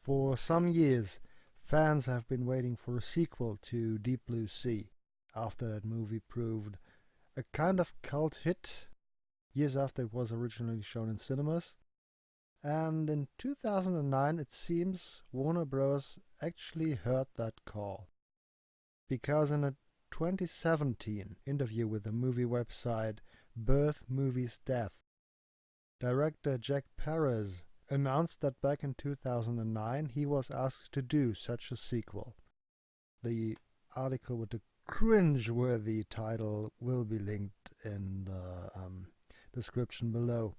For some years, fans have been waiting for a sequel to Deep Blue Sea after that movie proved a kind of cult hit years after it was originally shown in cinemas. And in 2009, it seems Warner Bros. Actually heard that call. Because in a 2017 interview with the movie website Birth Movies Death, director Jack Perez announced that back in 2009 he was asked to do such a sequel. The article with the cringe-worthy title will be linked in the description below.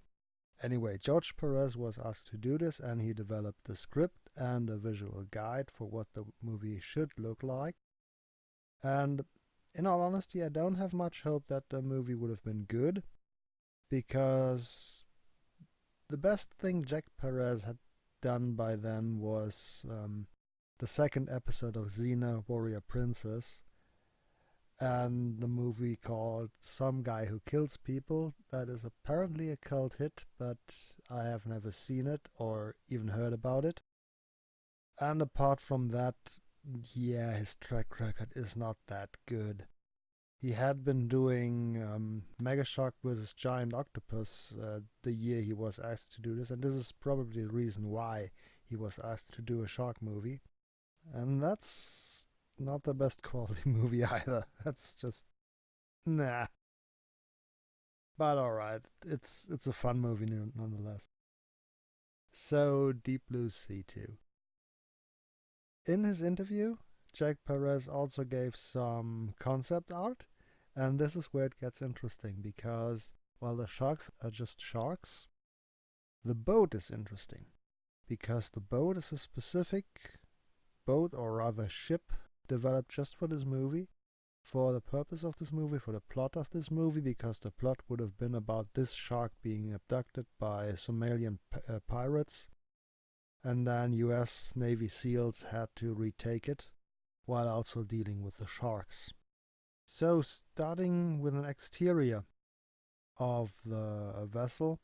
Anyway, George Perez was asked to do this, and he developed the script and a visual guide for what the movie should look like. And in all honesty, I don't have much hope that the movie would have been good, because the best thing Jack Perez had done by then was the second episode of Xena Warrior Princess, and the movie called Some Guy Who Kills People. That is apparently a cult hit, but I have never seen it or even heard about it. And apart from that, yeah, his track record is not that good. He had been doing Mega Shark vs. Giant Octopus the year he was asked to do this, and this is probably the reason why he was asked to do a shark movie. And that's not the best quality movie either. That's just nah. But alright, it's a fun movie nonetheless. So Deep Blue Sea 2. In his interview, Jack Perez also gave some concept art, and this is where it gets interesting, because while the sharks are just sharks, the boat is interesting, because the boat is a specific boat, or rather ship, developed just for this movie, for the purpose of this movie, for the plot of this movie, because the plot would have been about this shark being abducted by Somalian pirates, and then US Navy SEALs had to retake it, while also dealing with the sharks. So, starting with an exterior of the vessel,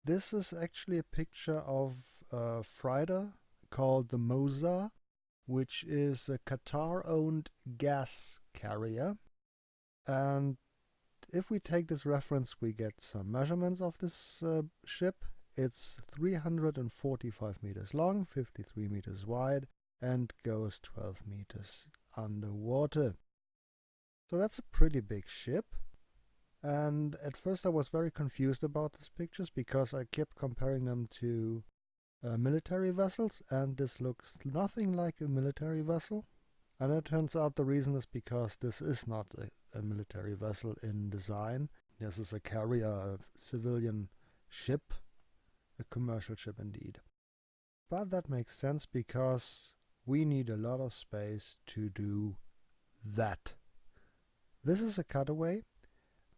this is actually a picture of a freighter called the Moza, which is a Qatar-owned gas carrier. And if we take this reference, we get some measurements of this ship. It's 345 meters long, 53 meters wide, and goes 12 meters underwater. So that's a pretty big ship. And at first I was very confused about these pictures, because I kept comparing them to military vessels, and this looks nothing like a military vessel. And it turns out the reason is because this is not a military vessel in design. This is a carrier, a civilian ship, a commercial ship indeed. But that makes sense, because we need a lot of space to do that. This is a cutaway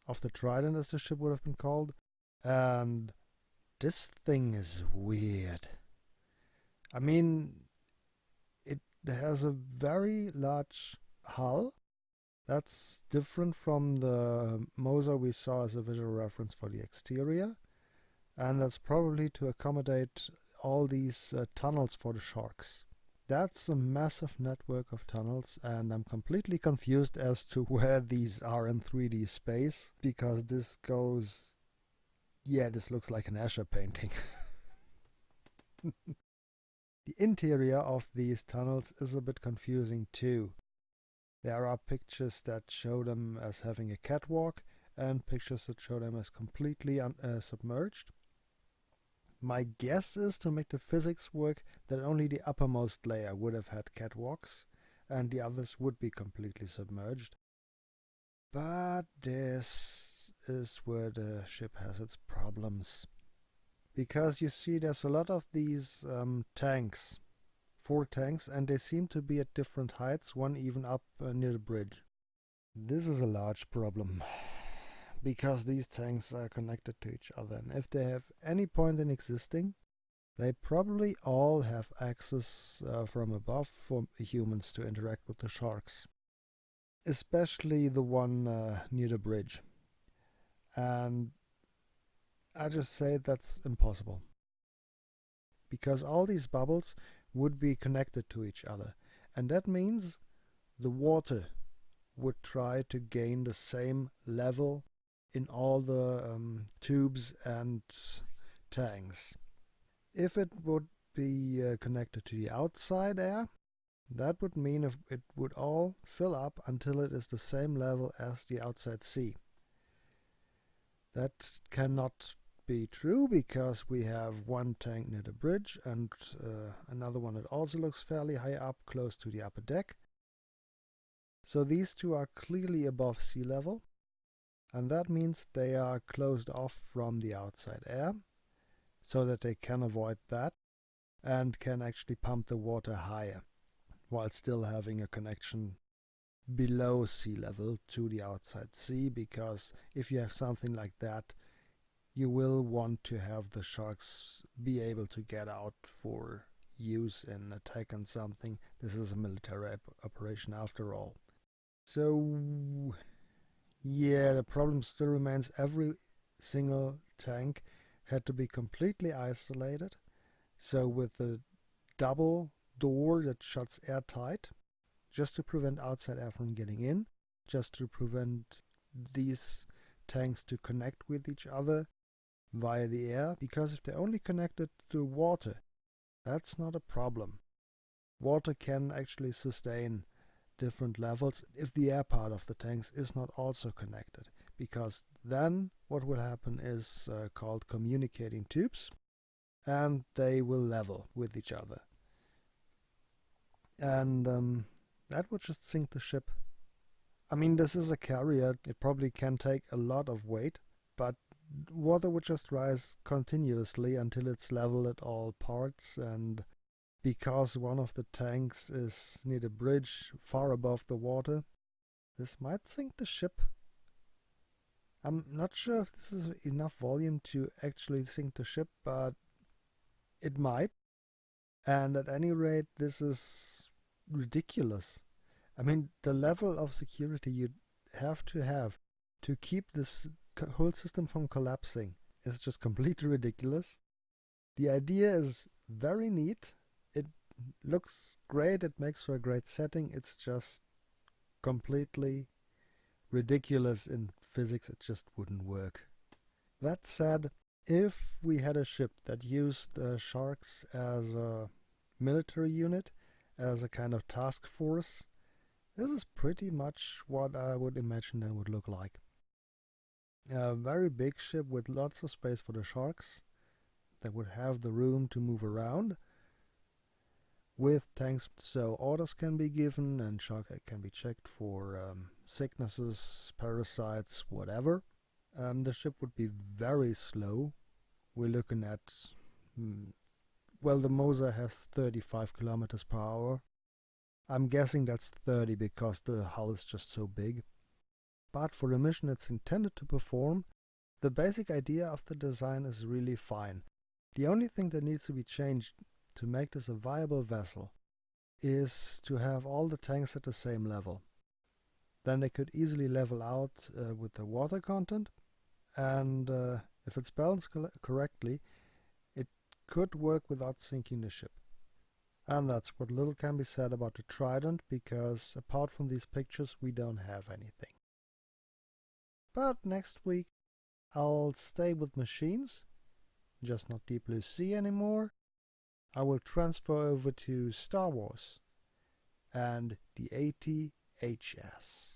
of the Trident, as the ship would have been called, and this thing is weird. I mean, it has a very large hull. That's different from the Moza we saw as a visual reference for the exterior. And that's probably to accommodate all these tunnels for the sharks. That's a massive network of tunnels, and I'm completely confused as to where these are in 3D space, because this goes... yeah, this looks like an Escher painting. The interior of these tunnels is a bit confusing too. There are pictures that show them as having a catwalk, and pictures that show them as completely submerged. My guess is, to make the physics work, that only the uppermost layer would have had catwalks, and the others would be completely submerged. But this is where the ship has its problems. Because you see, there's a lot of these tanks, 4 tanks, and they seem to be at different heights, one even up near the bridge. This is a large problem, because these tanks are connected to each other, and if they have any point in existing, they probably all have access from above for humans to interact with the sharks. Especially the one near the bridge. And I just say that's impossible. Because all these bubbles would be connected to each other. And that means the water would try to gain the same level in all the tubes and tanks. If it would be connected to the outside air, that would mean if it would all fill up until it is the same level as the outside sea. That cannot be true because we have one tank near the bridge and another one that also looks fairly high up, close to the upper deck. So these two are clearly above sea level, and that means they are closed off from the outside air so that they can avoid that and can actually pump the water higher while still having a connection below sea level to the outside sea, because if you have something like that, you will want to have the sharks be able to get out for use in attack on something. This is a military operation after all. So yeah, the problem still remains. Every single tank had to be completely isolated. So with the double door that shuts airtight, just to prevent outside air from getting in, just to prevent these tanks to connect with each other via the air, because if they're only connected to water, that's not a problem. Water can actually sustain different levels if the air part of the tanks is not also connected, because then what will happen is called communicating tubes, and they will level with each other. And that would just sink the ship. I mean, this is a carrier. It probably can take a lot of weight, but water would just rise continuously until it's level at all parts. And because one of the tanks is near the bridge, far above the water, this might sink the ship. I'm not sure if this is enough volume to actually sink the ship, but it might. And at any rate, this is ridiculous. I mean, the level of security you have to keep this whole system from collapsing is just completely ridiculous. The idea is very neat. It looks great. It makes for a great setting. It's just completely ridiculous in physics. It just wouldn't work. That said, if we had a ship that used sharks as a military unit, as a kind of task force, this is pretty much what I would imagine that would look like. A very big ship with lots of space for the sharks that would have the room to move around, with tanks so orders can be given and shark can be checked for sicknesses, parasites, whatever. The ship would be very slow. We're looking at, well, the Moser has 35 kilometers per hour. I'm guessing that's 30 because the hull is just so big. But for the mission it's intended to perform, the basic idea of the design is really fine. The only thing that needs to be changed to make this a viable vessel is to have all the tanks at the same level. Then they could easily level out with the water content, and if it's balanced correctly, it could work without sinking the ship. And that's what little can be said about the Trident, because apart from these pictures we don't have anything. But next week I'll stay with machines, just not Deep Blue Sea anymore. I will transfer over to Star Wars and the AT-HS.